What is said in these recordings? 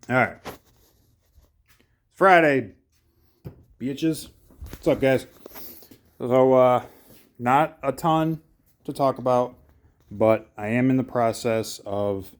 All right. Friday, bitches. What's up, guys? So, not a ton to talk about, but I am in the process of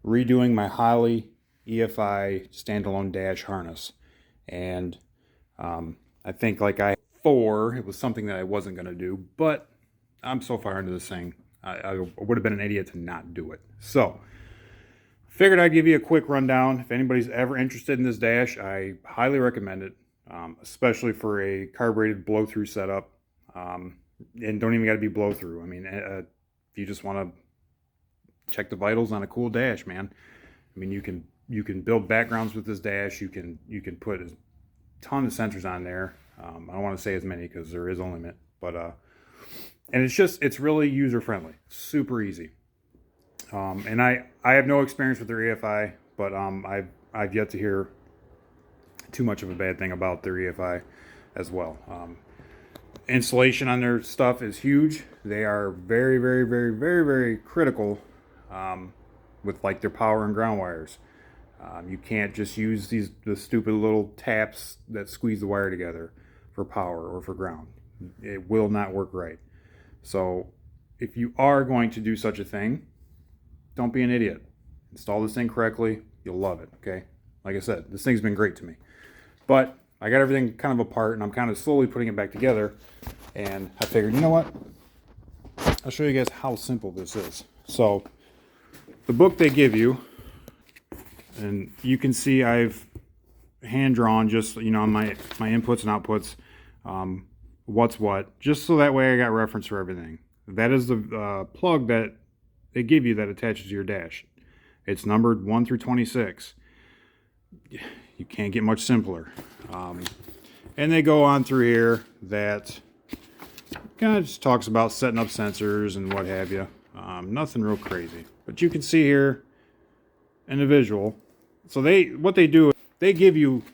redoing my Holley EFI standalone dash harness. And I think like I before, it was something that I wasn't going to do, but I'm so far into this thing, I would have been an idiot to not do it. So, figured I'd give you a quick rundown. If anybody's ever interested in this dash, I highly recommend it, especially for a carbureted blow-through setup. And don't even got to be blow-through. I mean, if you just want to check the vitals on a cool dash, man. I mean, you can build backgrounds with this dash. You can put a ton of sensors on there. I don't want to say as many because there is a limit, but and it's really user friendly, super easy. And I have no experience with their EFI, but I've yet to hear too much of a bad thing about their EFI as well. Installation on their stuff is huge. They are very, very, very, very, very critical with like their power and ground wires. You can't just use the stupid little taps that squeeze the wire together for power or for ground. It will not work right. So if you are going to do such a thing, don't be an idiot. Install this thing correctly. You'll love it, okay? Like I said, this thing's been great to me. But I got everything kind of apart, and I'm kind of slowly putting it back together. And I figured, you know what? I'll show you guys how simple this is. So, the book they give you, and you can see I've hand-drawn just, on my inputs and outputs, what's what, just so that way I got reference for everything. That is the plug that they give you that attaches to your dash. It's numbered 1 through 26. You can't get much simpler. And they go on through here that kind of just talks about setting up sensors and what have you. Nothing real crazy. But you can see here in the visual. So what they do, they give you,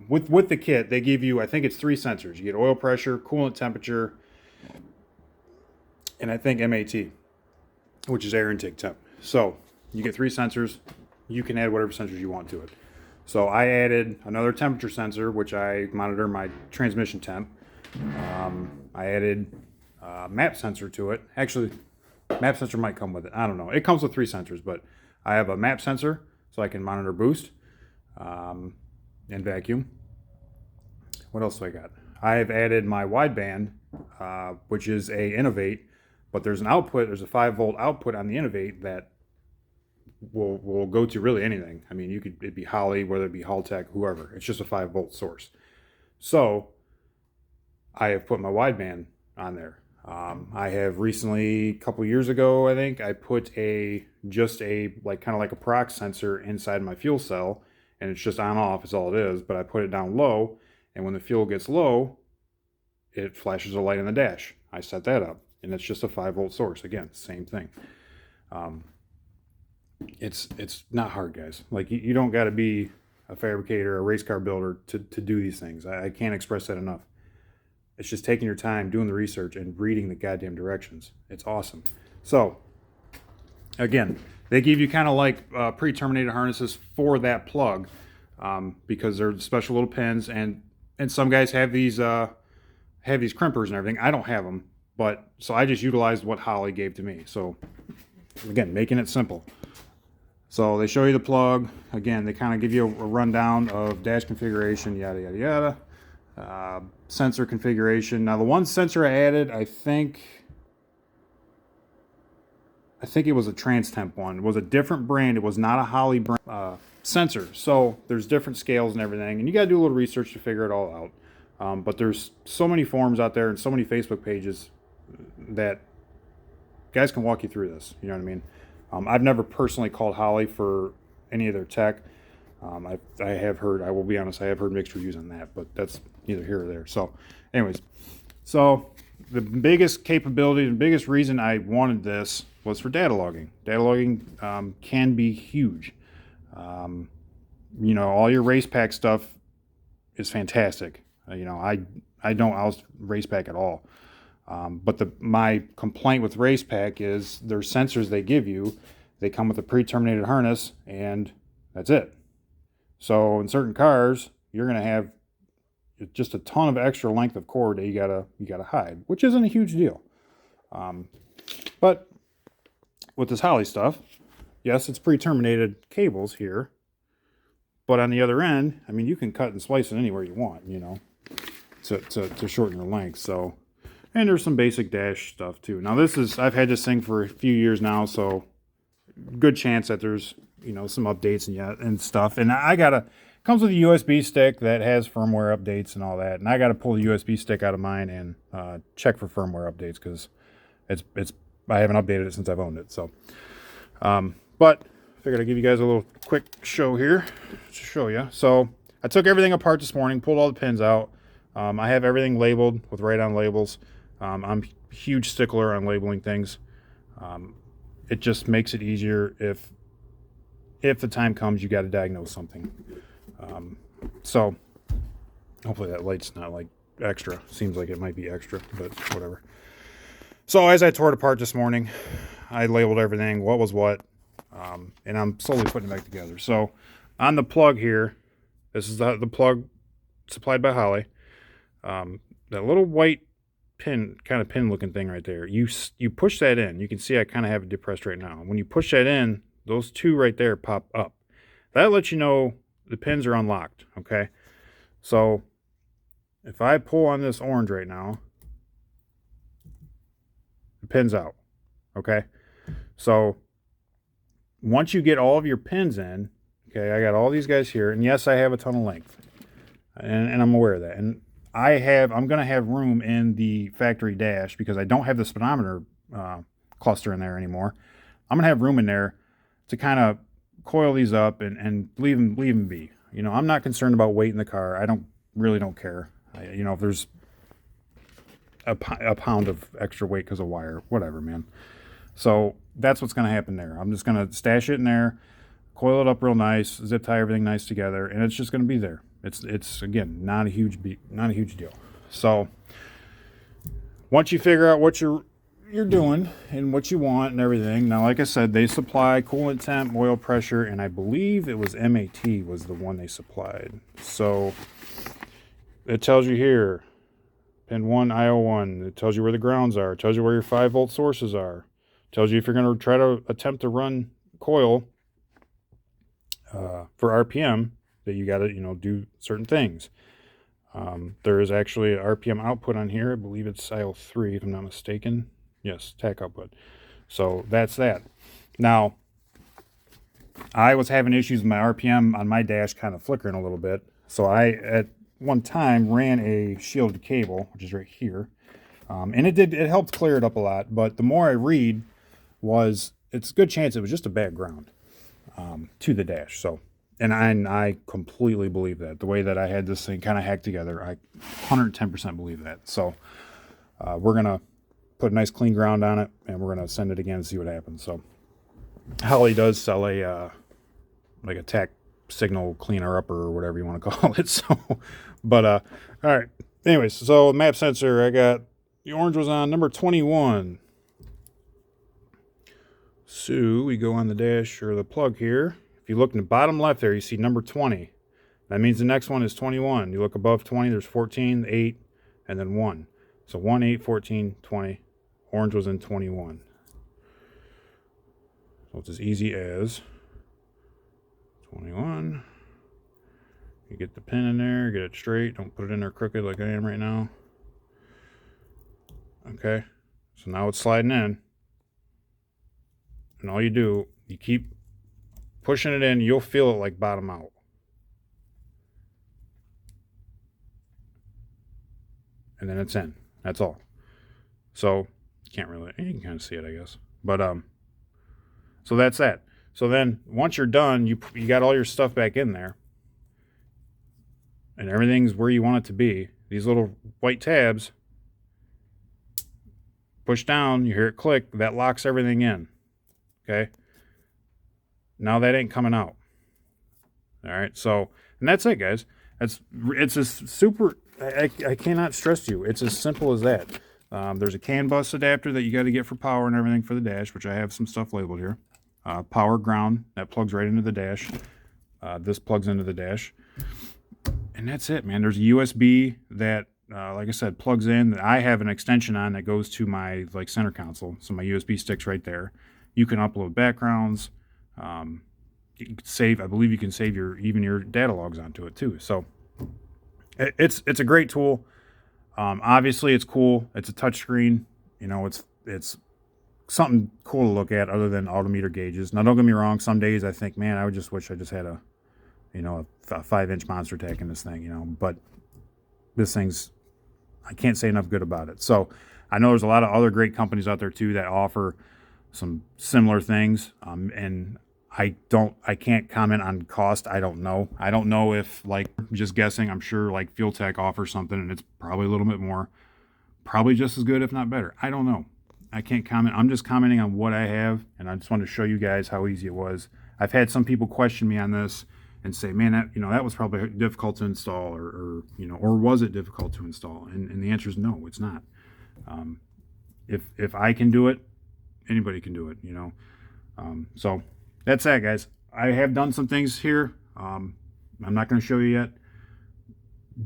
with the kit, they give you, I think it's 3 sensors. You get oil pressure, coolant temperature, and I think MAT, which is air intake temp. So you get 3 sensors. You can add whatever sensors you want to it. So I added another temperature sensor, which I monitor my transmission temp. I added a map sensor to it. Actually, map sensor might come with it. I don't know. It comes with 3 sensors, but I have a map sensor so I can monitor boost and vacuum. What else do I got? I have added my wideband, which is a Innovate, but there's an output. There's a 5-volt output on the Innovate that will go to really anything. I mean, it'd be Holley, whether it be Haltech, whoever. It's just a 5-volt source. So I have put my wideband on there. I have recently, a couple years ago, I think, I put just a kind of like a prox sensor inside my fuel cell, and it's just on off is all it is. But I put it down low, and when the fuel gets low, it flashes a light in the dash. I set that up, and it's just a 5-volt source. Again, same thing. It's not hard, guys. Like, you don't got to be a fabricator, a race car builder to do these things. I can't express that enough. It's just taking your time, doing the research, and reading the goddamn directions. It's awesome. So, again, they give you kind of like pre-terminated harnesses for that plug because they're special little pins, and some guys have these crimpers and everything. I don't have them, but so I just utilized what Holley gave to me. So, again, making it simple. So they show you the plug. Again, they kind of give you a rundown of dash configuration, yada, yada, yada. Sensor configuration. Now, the one sensor I added, I think it was a TransTemp one. It was a different brand. It was not a Holley brand sensor. So there's different scales and everything. And you got to do a little research to figure it all out. But there's so many forums out there and so many Facebook pages that guys can walk you through this. You know what I mean? I've never personally called Holley for any of their tech. I have heard, I will be honest, I have heard mixed reviews on that, but that's neither here or there. So anyways, so the biggest capability and biggest reason I wanted this was for data logging. Data logging can be huge. All your race pack stuff is fantastic. I don't oust race pack at all. But my complaint with race pack is their sensors they give you, they come with a pre-terminated harness, and that's it. So in certain cars, you're going to have just a ton of extra length of cord that you gotta hide, which isn't a huge deal. But with this Holley stuff, yes, it's pre-terminated cables here, but on the other end, I mean, you can cut and slice it anywhere you want, you know, to shorten your length. So, and there's some basic dash stuff too. Now I've had this thing for a few years now, so good chance that there's, you know, some updates and stuff. And comes with a USB stick that has firmware updates and all that. And I got to pull the USB stick out of mine and check for firmware updates because I haven't updated it since I've owned it. So, but I figured I'd give you guys a little quick show here to show you. So I took everything apart this morning, pulled all the pins out. I have everything labeled with right-on labels. I'm a huge stickler on labeling things. It just makes it easier if the time comes you got to diagnose something. So hopefully that light's not like extra. Seems like it might be extra, but whatever. So as I tore it apart this morning, I labeled everything, what was what, and I'm slowly putting it back together. So on the plug here, this is the plug supplied by Holley. That little white pin looking thing right there, you push that in. You can see I kind of have it depressed right now. When you push that in, those two right there pop up. That lets you know the pins are unlocked, okay? So if I pull on this orange right now, the pin's out, okay? So once you get all of your pins in, okay, I got all these guys here, and yes, I have a ton of length, and I'm aware of that. And I'm going to have room in the factory dash because I don't have the speedometer cluster in there anymore. I'm going to have room in there to kind of coil these up and leave them be. You know, I'm not concerned about weight in the car. I really don't care. You know, if there's a pound of extra weight because of wire, whatever, man. So that's what's going to happen there. I'm just going to stash it in there, coil it up real nice, zip tie everything nice together, and it's just going to be there. It's again not a huge deal. So once you figure out what you're doing and what you want and everything. Now, like I said, they supply coolant temp, oil pressure, and I believe it was MAT was the one they supplied. So it tells you here, pin 1, IO1. It tells you where the grounds are. It tells you where your 5-volt sources are. It tells you if you're going to try to attempt to run coil for RPM, that you got to, you know, do certain things. There is actually an RPM output on here. I believe it's IO3, if I'm not mistaken. Yes, tach output. So that's that. Now, I was having issues with my RPM on my dash kind of flickering a little bit. So I, at one time, ran a shielded cable, which is right here. And it helped clear it up a lot. But the more I read, it's a good chance it was just a bad ground to the dash. So, and I completely believe that. The way that I had this thing kind of hacked together, I 110% believe that. So we're going to put a nice clean ground on it, and we're going to send it again and see what happens. So Holley does sell like a tach signal cleaner upper or whatever you want to call it. So, but all right. Anyways, so map sensor, I got the orange was on number 21. So we go on the dash or the plug here. If you look in the bottom left there, you see number 20. That means the next one is 21. You look above 20, there's 14, 8, and then 1. So 1, 8, 14, 20. Orange was in 21. So it's as easy as 21. You get the pin in there, get it straight. Don't put it in there crooked like I am right now. Okay. So now it's sliding in. And all you do, you keep pushing it in, you'll feel it like bottom out. And then it's in. That's all. So you can kind of see it, I guess. But so that's that. So then once you're done, you got all your stuff back in there. And everything's where you want it to be. These little white tabs, push down, you hear it click, that locks everything in. Okay? Now that ain't coming out. All right, so, and that's it, guys. It's a super, I cannot stress to you, it's as simple as that. There's a CAN bus adapter that you got to get for power and everything for the dash, which I have some stuff labeled here. Power ground, that plugs right into the dash. This plugs into the dash. And that's it, man. There's a USB that, like I said, plugs in. I have an extension on that goes to my like center console. So my USB stick's right there. You can upload backgrounds. You can save. I believe you can save even your data logs onto it too. So it's a great tool. Obviously, it's cool. It's a touchscreen. You know, it's something cool to look at other than altimeter gauges. Now, don't get me wrong. Some days I think, man, I would just wish I just had a 5-inch monster tack in this thing, but this thing's, I can't say enough good about it. So I know there's a lot of other great companies out there too that offer some similar things. And I can't comment on cost. I don't know if, like, just guessing, I'm sure like Fuel Tech offers something and it's probably a little bit more, probably just as good, if not better. I don't know. I can't comment. I'm just commenting on what I have, and I just wanted to show you guys how easy it was. I've had some people question me on this and say, man, that was probably difficult to install, or was it difficult to install? And the answer is no, it's not. If I can do it, anybody can do it, So that's that, guys. I have done some things here. I'm not going to show you yet.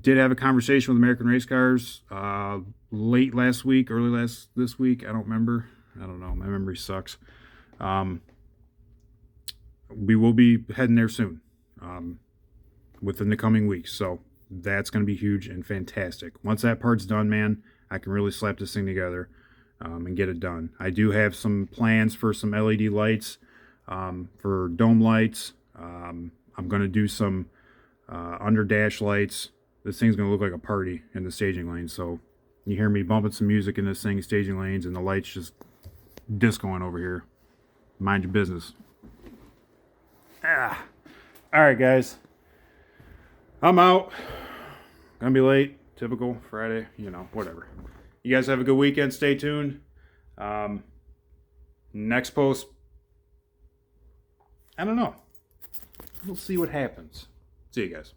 Did have a conversation with American Race Cars late last week, this week. I don't remember. I don't know. My memory sucks. We will be heading there soon, within the coming weeks. So that's going to be huge and fantastic. Once that part's done, man, I can really slap this thing together and get it done. I do have some plans for some LED lights, for dome lights. I'm going to do some under dash lights. This thing's going to look like a party in the staging lane. So you hear me bumping some music in this thing, staging lanes, and the lights just discoing over here. Mind your business. All right, guys. I'm out. Gonna be late. Typical Friday, whatever. You guys have a good weekend. Stay tuned. Next post, I don't know. We'll see what happens. See you guys.